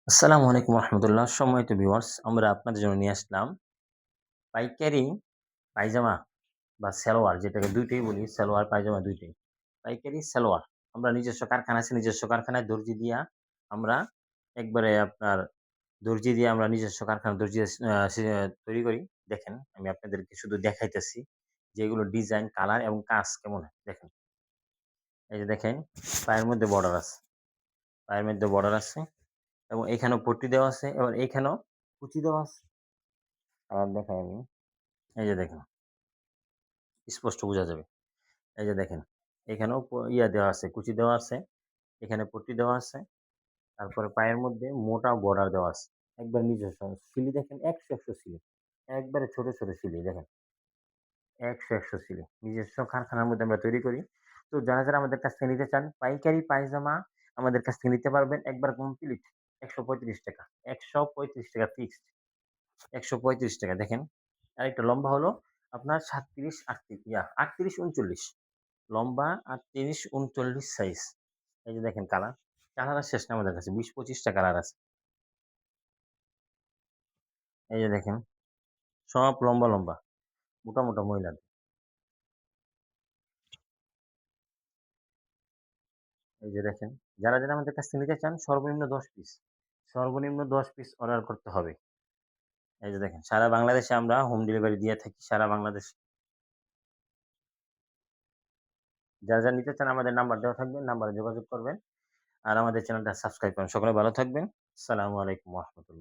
আসসালামু আলাইকুম রহমতুল্লাহ। সম্মানিত ভিউয়ার্স, আমরা আপনাদের জন্য নিয়ে আসলাম পাইকারি পায়জামা বা সালোয়ার, যেটাকে দুইটাই বলি, সালোয়ার পায়জামা দুইটাই। পাইকারি সালোয়ার আমরা নিজস্ব কারখানা আছে, নিজস্ব কারখানায় দর্জি দিয়া আমরা একবারে আপনার দর্জি দিয়ে আমরা নিজস্ব কারখানায় দর্জি তৈরি করি। দেখেন, আমি আপনাদেরকে শুধু দেখাইতেছি যে এগুলো ডিজাইন, কালার এবং কাজ কেমন হয়। দেখেন, এই যে দেখেন, পায়ের মধ্যে বর্ডার আছে, পায়ের মধ্যে বর্ডার আছে এবং এখানেও পট্টি দেওয়া আছে, এবার এইখানেও কুচি দেওয়া আছে। আবার দেখাই আমি। এই যে দেখেন, স্পষ্ট বোঝা যাবে। এই যে দেখেন, এখানেও ইয়া দেওয়া আছে, কুচি দেওয়া আছে, এখানে পট্টি দেওয়া আছে। তারপরে পায়ের মধ্যে মোটা বর্ডার দেওয়া আছে। একবার নিজস্ব সিলি দেখেন, ১০০ সিলি। একবারে ছোট, ছোট সিলি দেখেন। ১০০ সিলি। নিজস্ব কারখানার মধ্যে আমরা তৈরি করি। তো যারা আমাদের কাছ থেকে নিতে চান, পাইকারি পায়জামা আমাদের কাছ থেকে নিতে পারবেন একবার কমপ্লিট ৳১৩৫। ৳১৩৫ ফিক্সড। ৳১৩৫ দেখেন। আরেকটা লম্বা হলো আপনার ৩৭, ৩৮ ৩৯ লম্বা ৩৮ ৩৯ সাইজ। এই যে দেখেন কালার। কালার আর শেষ নাই আমাদের কাছে। ২০-২৫ টা কালার আছে। এই যে দেখেন, সব লম্বা, লম্বা, মোটা, মোটা মহিলাদের। এই যে দেখেন, যারা আমাদের কাছ থেকে নিতে চান সর্বনিম্ন ১০ পিস। সর্বনিম্ন ১০ পিস অর্ডার করতে হবে। এই যে দেখেন, সারা বাংলাদেশে আমরা হোম ডেলিভারি দিয়ে থাকি, সারা বাংলাদেশে। যারা নিতে চান আমাদের নাম্বার দেওয়া থাকবে, নাম্বারে যোগাযোগ করবেন। আর আমাদের চ্যানেলটা সাবস্ক্রাইব করেন। সকলে ভালো থাকবেন। আসসালামু আলাইকুম ওয়া রাহমাতুল্লাহ।